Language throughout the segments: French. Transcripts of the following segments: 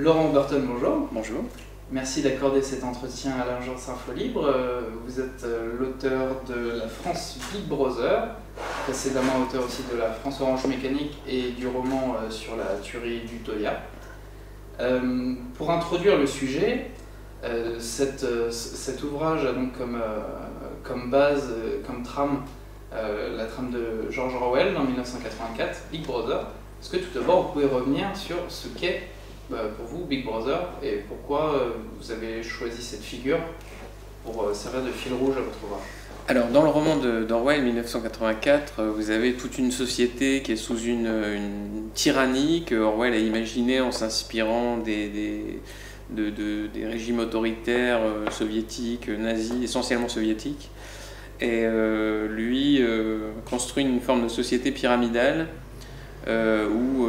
Laurent Burton, bonjour. Bonjour. Merci d'accorder cet entretien à l'agence Info Libre. Vous êtes l'auteur de La France Big Brother, précédemment auteur aussi de La France Orange Mécanique et du roman sur la tuerie d'Utøya. Pour introduire le sujet, cet ouvrage a donc comme base, comme trame, la trame de George Orwell en 1984, Big Brother. Est-ce que tout d'abord vous pouvez revenir sur ce qu'est pour vous Big Brother et pourquoi vous avez choisi cette figure pour servir de fil rouge à votre ouvrage? Alors, dans le roman d'Orwell 1984, vous avez toute une société qui est sous une tyrannie que Orwell a imaginée en s'inspirant des régimes autoritaires soviétiques, nazis, essentiellement soviétiques. Et lui construit une forme de société pyramidale où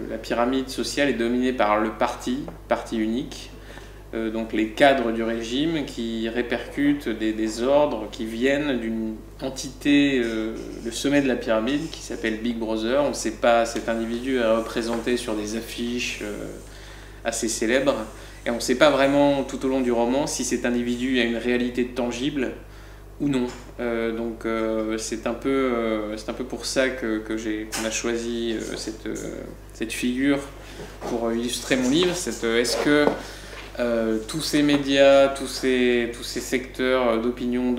la pyramide sociale est dominée par le parti unique, donc les cadres du régime qui répercutent des ordres qui viennent d'une entité, le sommet de la pyramide, qui s'appelle Big Brother. On ne sait pas, cet individu est représenté sur des affiches assez célèbres, et on ne sait pas vraiment tout au long du roman si cet individu a une réalité tangible ou non. Donc c'est un peu pour ça qu'on a choisi cette figure pour illustrer mon livre. Est-ce que tous ces médias, tous ces secteurs d'opinion,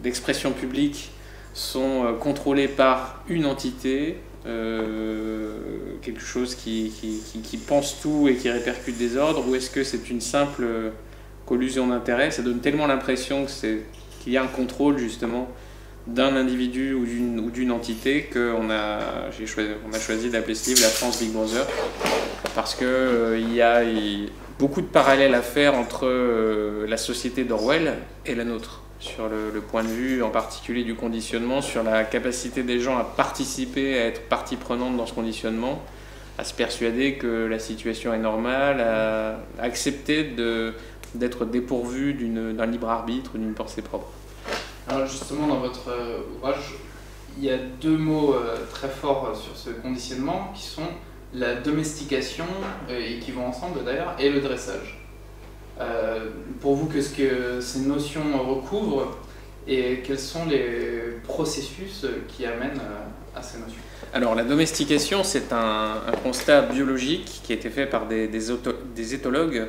d'expression publique sont contrôlés par une entité, quelque chose qui pense tout et qui répercute des ordres, ou est-ce que c'est une simple collusion d'intérêts? Ça donne tellement l'impression qu'il y a un contrôle justement d'un individu ou d'une entité qu'on a choisi d'appeler ce livre La France Big Brother, parce qu'il y a beaucoup de parallèles à faire entre la société d'Orwell et la nôtre, sur le point de vue en particulier du conditionnement, sur la capacité des gens à participer, à être partie prenante dans ce conditionnement, à se persuader que la situation est normale, à accepter d'être dépourvu d'un libre arbitre, d'une pensée propre. Alors justement, dans votre ouvrage, il y a deux mots très forts sur ce conditionnement qui sont la domestication, et qui vont ensemble d'ailleurs, et le dressage. Pour vous, qu'est-ce que ces notions recouvrent et quels sont les processus qui amènent à ces notions? Alors la domestication, c'est un constat biologique qui a été fait par des éthologues,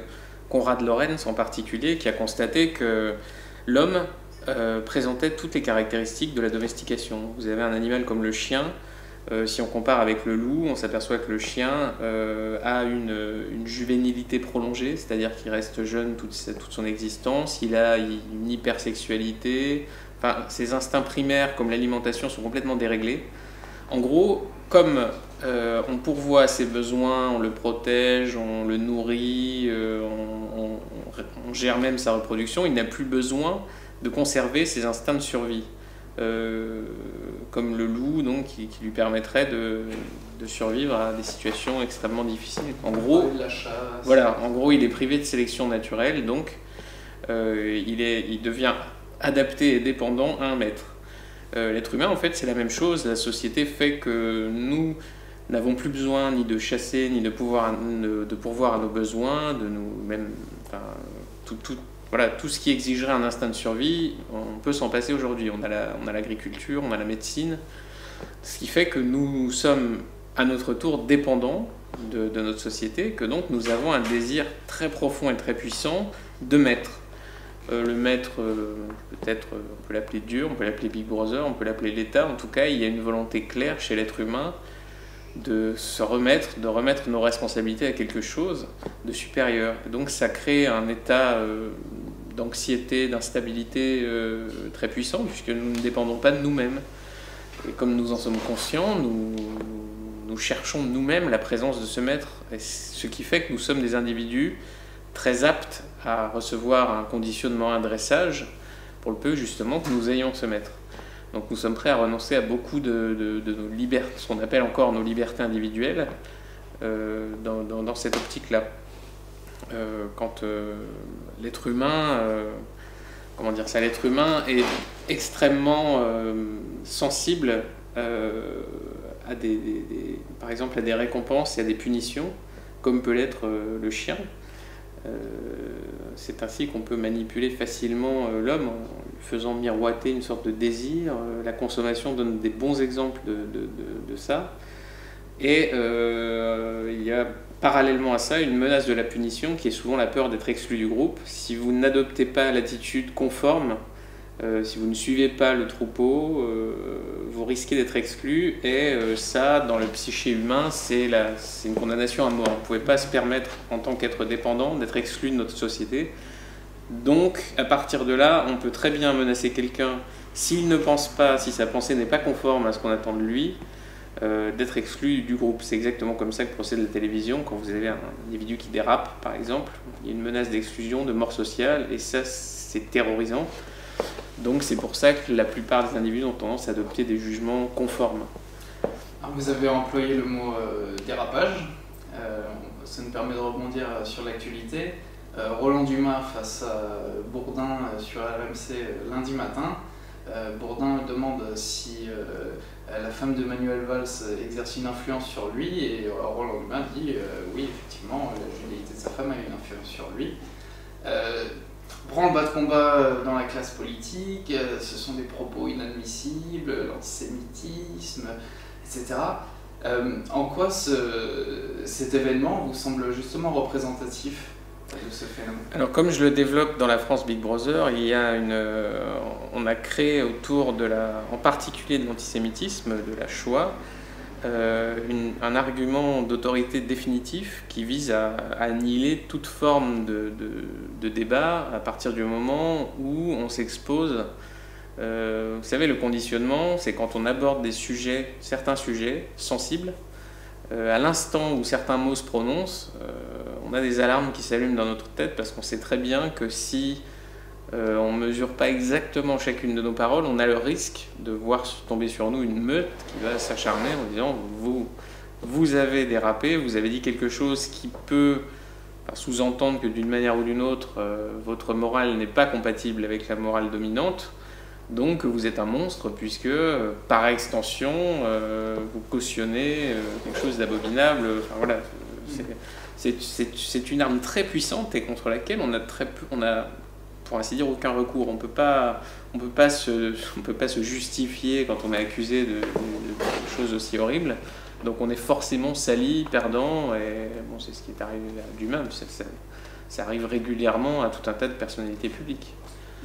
Konrad Lorenz en particulier, qui a constaté que l'homme présentait toutes les caractéristiques de la domestication. Vous avez un animal comme le chien, si on compare avec le loup, on s'aperçoit que le chien a une juvénilité prolongée, c'est-à-dire qu'il reste jeune toute son existence, il a une hypersexualité, enfin, ses instincts primaires comme l'alimentation sont complètement déréglés. En gros, comme on pourvoit à ses besoins, on le protège, on le nourrit, on gère même sa reproduction, il n'a plus besoin de conserver ses instincts de survie, comme le loup, donc, qui lui permettrait de survivre à des situations extrêmement difficiles. En gros, voilà, en gros, il est privé de sélection naturelle, donc il devient adapté et dépendant à un maître. L'être humain, en fait, c'est la même chose. La société fait que nous n'avons plus besoin ni de chasser, ni de pourvoir à nos besoins, de nous-mêmes, enfin, voilà, tout ce qui exigerait un instinct de survie, on peut s'en passer aujourd'hui. On a l'agriculture, on a la médecine, ce qui fait que nous sommes à notre tour dépendants de notre société, que donc nous avons un désir très profond et très puissant de maître. Le maître, peut-être, on peut l'appeler Dieu, on peut l'appeler Big Brother, on peut l'appeler l'État. En tout cas, il y a une volonté claire chez l'être humain de remettre nos responsabilités à quelque chose de supérieur. Et donc ça crée un état d'anxiété, d'instabilité très puissant, puisque nous ne dépendons pas de nous-mêmes. Et comme nous en sommes conscients, nous cherchons nous-mêmes la présence de ce maître, et ce qui fait que nous sommes des individus très aptes à recevoir un conditionnement, un dressage, pour le peu justement que nous ayons ce maître. Donc nous sommes prêts à renoncer à beaucoup de nos libertés, ce qu'on appelle encore nos libertés individuelles, dans cette optique-là. Quand l'être humain, l'être humain est extrêmement sensible par exemple à des récompenses et à des punitions. comme peut l'être le chien. C'est ainsi qu'on peut manipuler facilement l'homme en lui faisant miroiter une sorte de désir. La consommation donne des bons exemples de ça. Et il y a parallèlement à ça une menace de la punition qui est souvent la peur d'être exclu du groupe. Si vous n'adoptez pas l'attitude conforme, si vous ne suivez pas le troupeau, vous risquez d'être exclu, et ça, dans le psyché humain, c'est une condamnation à mort. On ne pouvait pas se permettre, en tant qu'être dépendant, d'être exclu de notre société. Donc, à partir de là, on peut très bien menacer quelqu'un, s'il ne pense pas, si sa pensée n'est pas conforme à ce qu'on attend de lui, d'être exclu du groupe. C'est exactement comme ça que procède la télévision. Quand vous avez un individu qui dérape, par exemple, il y a une menace d'exclusion, de mort sociale, et ça, c'est terrorisant. Donc c'est pour ça que la plupart des individus ont tendance à adopter des jugements conformes. Alors, vous avez employé le mot dérapage. Ça nous permet de rebondir sur l'actualité. Roland Dumas face à Bourdin sur RMC lundi matin. Bourdin demande si la femme de Manuel Valls exerce une influence sur lui, et Roland Dumas dit oui, effectivement, la judéité de sa femme a une influence sur lui. Branle-bas de combat dans la classe politique, ce sont des propos inadmissibles, l'antisémitisme, etc. En quoi cet événement vous semble justement représentatif de ce phénomène? Alors, comme je le développe dans la France Big Brother, on a créé autour en particulier de l'antisémitisme, de la Shoah, un argument d'autorité définitif qui vise à annihiler toute forme de débat à partir du moment où on s'expose. Vous savez, le conditionnement, c'est quand on aborde certains sujets sensibles, à l'instant où certains mots se prononcent, on a des alarmes qui s'allument dans notre tête, parce qu'on sait très bien que si on ne mesure pas exactement chacune de nos paroles, on a le risque de voir tomber sur nous une meute qui va s'acharner en disant vous avez dérapé, vous avez dit quelque chose qui peut sous-entendre que d'une manière ou d'une autre, votre morale n'est pas compatible avec la morale dominante, donc vous êtes un monstre, puisque par extension vous cautionnez quelque chose d'abominable. Enfin, voilà, c'est une arme très puissante et contre laquelle on a pour ainsi dire aucun recours. On peut pas se justifier quand on est accusé de choses aussi horribles. Donc on est forcément sali, perdant, et bon, c'est ce qui est arrivé à Dumas. Ça arrive régulièrement à tout un tas de personnalités publiques.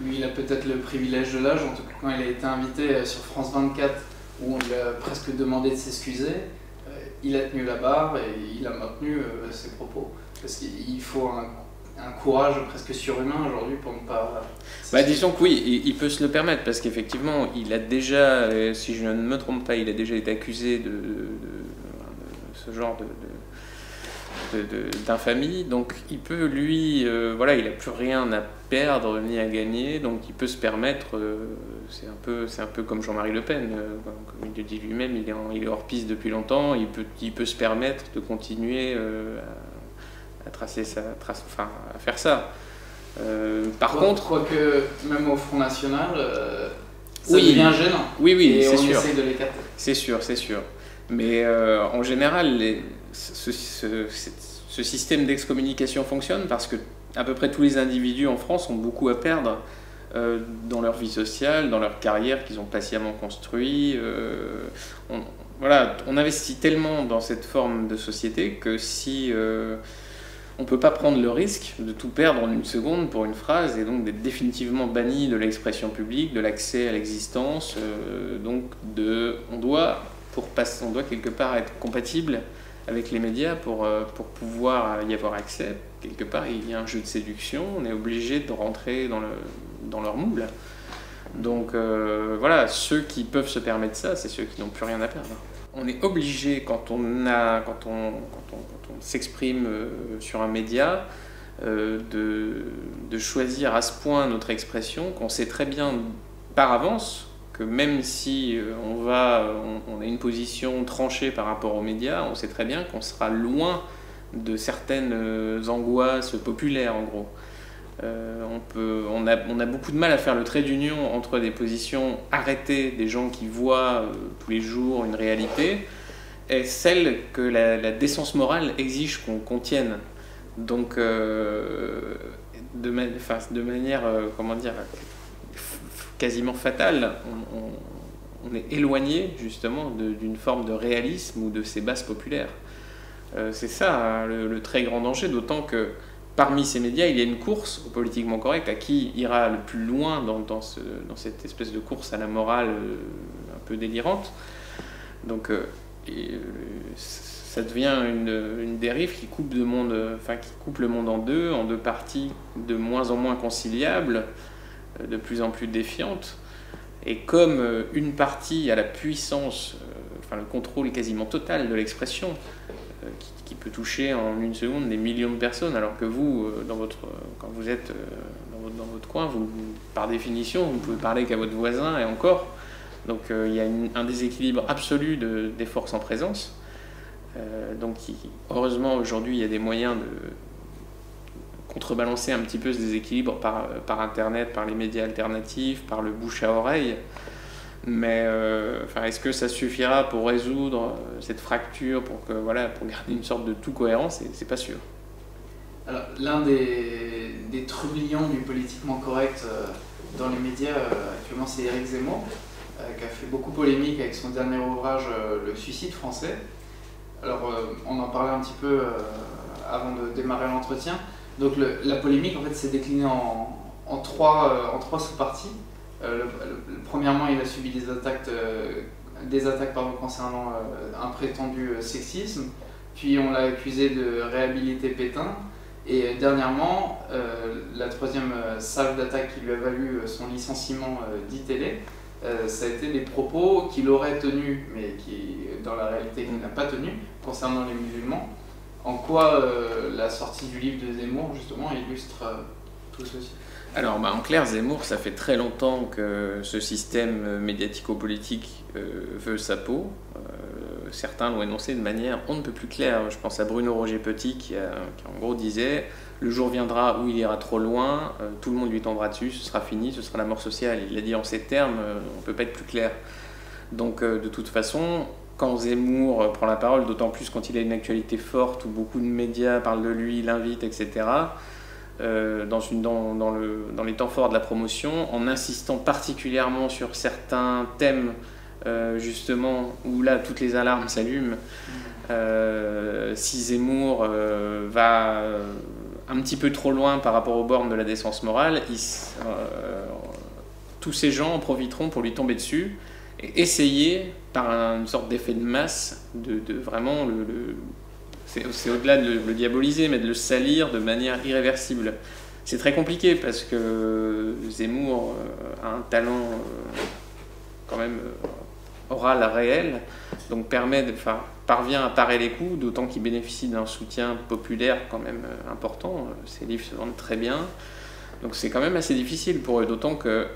Lui, il a peut-être le privilège de l'âge. En tout cas, quand il a été invité sur France 24, où on lui a presque demandé de s'excuser, il a tenu la barre et il a maintenu ses propos. Parce qu'il faut un courage presque surhumain aujourd'hui pour ne pas... disons que oui, il peut se le permettre, parce qu'effectivement, il a déjà, si je ne me trompe pas, il a déjà été accusé de ce genre d'infamie, donc il peut, lui, voilà, il n'a plus rien à perdre ni à gagner, donc il peut se permettre, c'est un peu comme Jean-Marie Le Pen, comme il le dit lui-même, il est hors piste depuis longtemps, il peut se permettre de continuer à faire ça. Par contre, quoique même au Front National, ça oui, devient gênant. Oui, c'est sûr. Essaie de l'écarter. C'est sûr. Mais en général, ce système d'excommunication fonctionne parce que à peu près tous les individus en France ont beaucoup à perdre dans leur vie sociale, dans leur carrière qu'ils ont patiemment construit. On investit tellement dans cette forme de société que si on ne peut pas prendre le risque de tout perdre en une seconde pour une phrase, et donc d'être définitivement banni de l'expression publique, de l'accès à l'existence. On doit quelque part être compatible avec les médias pour pouvoir y avoir accès. Quelque part, il y a un jeu de séduction, on est obligé de rentrer dans leur moule. Donc voilà, ceux qui peuvent se permettre ça, c'est ceux qui n'ont plus rien à perdre. On est obligé, quand on s'exprime sur un média, de choisir à ce point notre expression, qu'on sait très bien par avance que même si on a une position tranchée par rapport aux médias, on sait très bien qu'on sera loin de certaines angoisses populaires, en gros. On a beaucoup de mal à faire le trait d'union entre des positions arrêtées, des gens qui voient tous les jours une réalité, est celle que la décence morale exige qu'on contienne. Donc, de manière, comment dire, quasiment fatale, on est éloigné justement d'une forme de réalisme ou de ces bases populaires. C'est ça, hein, le très grand danger, d'autant que parmi ces médias, il y a une course au politiquement correct, à qui ira le plus loin dans cette espèce de course à la morale un peu délirante. Donc, ça devient une dérive qui coupe le monde en deux parties de moins en moins conciliables, de plus en plus défiantes. Et comme une partie a la puissance, le contrôle quasiment total de l'expression, qui peut toucher en une seconde des millions de personnes, alors que vous, quand vous êtes dans votre coin, par définition, vous ne pouvez parler qu'à votre voisin et encore. Donc il y a un déséquilibre absolu des forces en présence. Donc heureusement aujourd'hui il y a des moyens de contrebalancer un petit peu ce déséquilibre par Internet, par les médias alternatifs, par le bouche à oreille. Mais est-ce que ça suffira pour résoudre cette fracture, pour garder une sorte de tout cohérent? C'est pas sûr. Alors, l'un des trublions du politiquement correct dans les médias actuellement, c'est Éric Zemmour, qui a fait beaucoup polémique avec son dernier ouvrage Le suicide français. Alors on en parlait un petit peu avant de démarrer l'entretien. Donc la polémique en fait s'est déclinée en trois sous-parties. Premièrement, il a subi des attaques concernant un prétendu sexisme, puis on l'a accusé de réhabiliter Pétain, et dernièrement, la troisième salve d'attaque qui lui a valu son licenciement d'ITélé, ça a été des propos qu'il aurait tenus, mais qui, dans la réalité, qu'il n'a pas tenus, concernant les musulmans. En quoi la sortie du livre de Zemmour, justement, illustre tout ceci? Alors, en clair, Zemmour, ça fait très longtemps que ce système médiatico-politique veut sa peau. Certains l'ont énoncé de manière on ne peut plus claire. Je pense à Bruno Roger-Petit qui en gros disait « Le jour viendra où il ira trop loin, tout le monde lui tombera dessus, ce sera fini, ce sera la mort sociale. » Il l'a dit en ces termes, on ne peut pas être plus clair. Donc, de toute façon, quand Zemmour prend la parole, d'autant plus quand il a une actualité forte où beaucoup de médias parlent de lui, l'invitent, etc., dans les temps forts de la promotion, en insistant particulièrement sur certains thèmes justement où là toutes les alarmes s'allument. Si Zemmour va un petit peu trop loin par rapport aux bornes de la décence morale, tous ces gens en profiteront pour lui tomber dessus et essayer par une sorte d'effet de masse de vraiment c'est au-delà de le diaboliser, mais de le salir de manière irréversible. C'est très compliqué parce que Zemmour a un talent quand même oral réel, donc parvient à parer les coups, d'autant qu'il bénéficie d'un soutien populaire quand même important. Ses livres se vendent très bien, donc c'est quand même assez difficile pour eux, d'autant que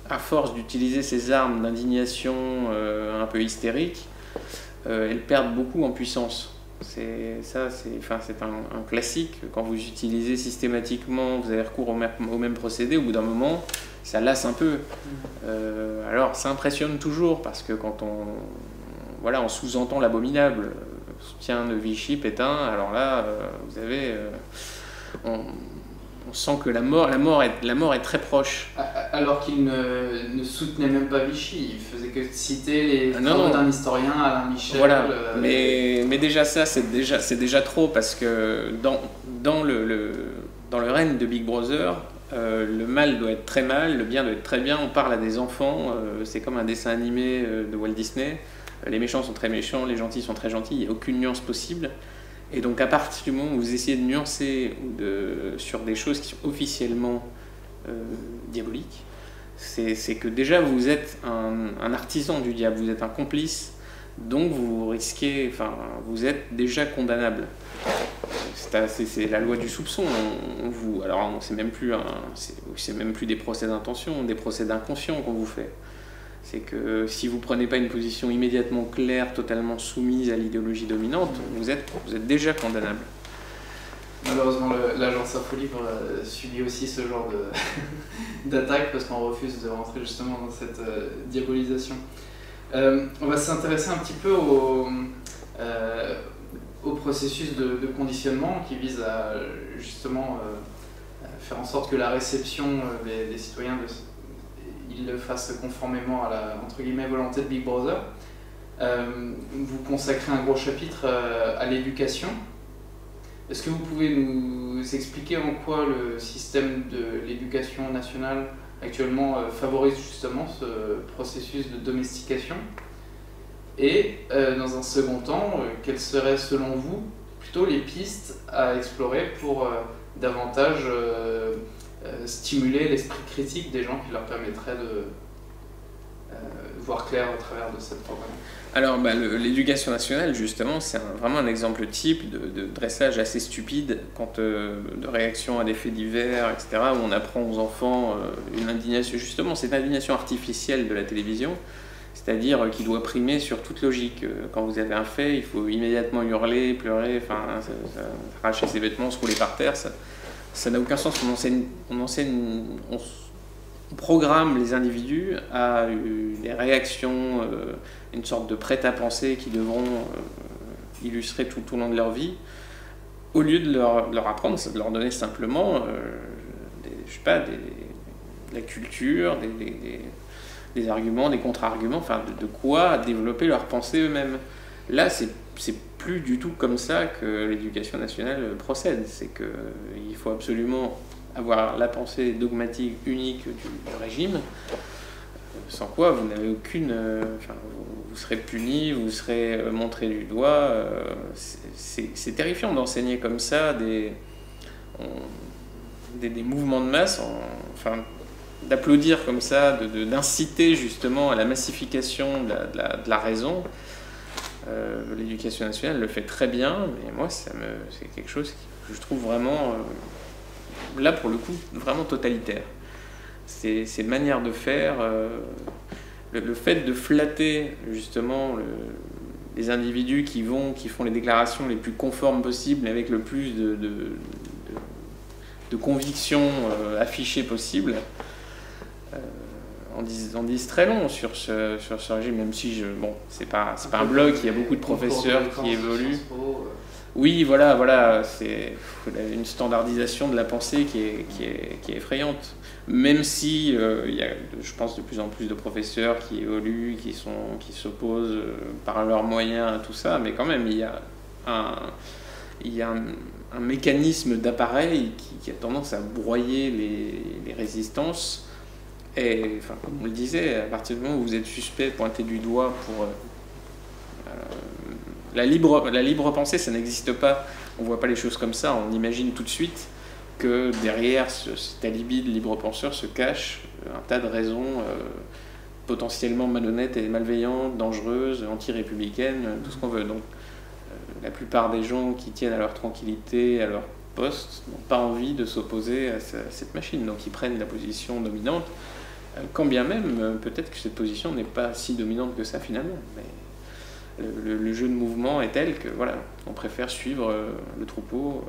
à force d'utiliser ces armes d'indignation un peu hystériques, elles perdent beaucoup en puissance. C'est un classique. Quand vous utilisez systématiquement, vous avez recours au même procédé, au bout d'un moment, ça lasse un peu. Alors, ça impressionne toujours, parce que quand on sous-entend l'abominable, soutien de Vichy, Pétain, alors là, vous avez... on sent que la mort est très proche. Alors qu'il ne soutenait même pas Vichy, il faisait que citer les travaux d'un historien, Alain Michel. Voilà, mais déjà ça, c'est déjà trop, parce que dans le règne de Big Brother, le mal doit être très mal, le bien doit être très bien. On parle à des enfants, c'est comme un dessin animé de Walt Disney. Les méchants sont très méchants, les gentils sont très gentils, il n'y a aucune nuance possible. Et donc à partir du moment où vous essayez de nuancer sur des choses qui sont officiellement diaboliques, c'est que déjà vous êtes un artisan du diable, vous êtes un complice, donc vous risquez, vous êtes déjà condamnable. C'est la loi du soupçon. Alors c'est même plus des procès d'intention, des procès d'inconscient qu'on vous fait. C'est que si vous ne prenez pas une position immédiatement claire, totalement soumise à l'idéologie dominante, vous êtes déjà condamnable. Malheureusement, l'agence Infolibre subit aussi ce genre d'attaque parce qu'on refuse de rentrer justement dans cette diabolisation. On va s'intéresser un petit peu au processus de conditionnement qui vise à justement faire en sorte que la réception des citoyens ils le fassent conformément à la entre guillemets volonté de Big Brother. Vous consacrez un gros chapitre à l'éducation. Est-ce que vous pouvez nous expliquer en quoi le système de l'éducation nationale actuellement favorise justement ce processus de domestication? Et dans un second temps, quelles seraient selon vous plutôt les pistes à explorer pour davantage stimuler l'esprit critique des gens qui leur permettraient de voir clair au travers de cette programme? Alors, l'éducation nationale, justement, c'est vraiment un exemple type de dressage assez stupide de réaction à des faits divers, etc., où on apprend aux enfants une indignation, justement, cette indignation artificielle de la télévision, c'est-à-dire qui doit primer sur toute logique. Quand vous avez un fait, il faut immédiatement hurler, pleurer, arracher ses vêtements, se rouler par terre, ça n'a aucun sens. On programme les individus à des réactions, une sorte de prêt-à-penser qui devront illustrer tout au long de leur vie, au lieu de leur apprendre, de leur donner simplement de la culture, des arguments, des contre-arguments, de quoi développer leur pensée eux-mêmes. Là, c'est plus du tout comme ça que l'éducation nationale procède. C'est qu'il faut absolument avoir la pensée dogmatique unique du régime, sans quoi vous n'avez aucune... vous serez puni, vous serez montré du doigt. C'est terrifiant d'enseigner comme ça des mouvements de masse, d'applaudir comme ça, d'inciter justement à la massification de la raison. L'éducation nationale le fait très bien, mais moi c'est quelque chose que je trouve vraiment... là pour le coup vraiment totalitaire. Ces manières de faire, le fait de flatter justement les individus qui font les déclarations les plus conformes possibles, avec le plus de convictions affichées possibles, en disent très long sur ce régime, même si c'est pas un blog, il y a beaucoup de professeurs qui évoluent. Oui, voilà, c'est une standardisation de la pensée qui est effrayante. Même si il y a, je pense, de plus en plus de professeurs qui évoluent, qui s'opposent par leurs moyens à tout ça, mais quand même, il y a un mécanisme d'appareil qui a tendance à broyer les résistances. Et, comme on le disait, à partir du moment où vous êtes suspect, pointé du doigt pour... la libre pensée, ça n'existe pas. On ne voit pas les choses comme ça. On imagine tout de suite que derrière cet alibi de libre penseur se cache un tas de raisons potentiellement malhonnêtes et malveillantes, dangereuses, anti-républicaines, tout ce qu'on veut. Donc, la plupart des gens qui tiennent à leur tranquillité, à leur poste, n'ont pas envie de s'opposer à cette machine. Donc, ils prennent la position dominante, quand bien même, peut-être que cette position n'est pas si dominante que ça finalement. Mais le jeu de mouvement est tel que, voilà, on préfère suivre le troupeau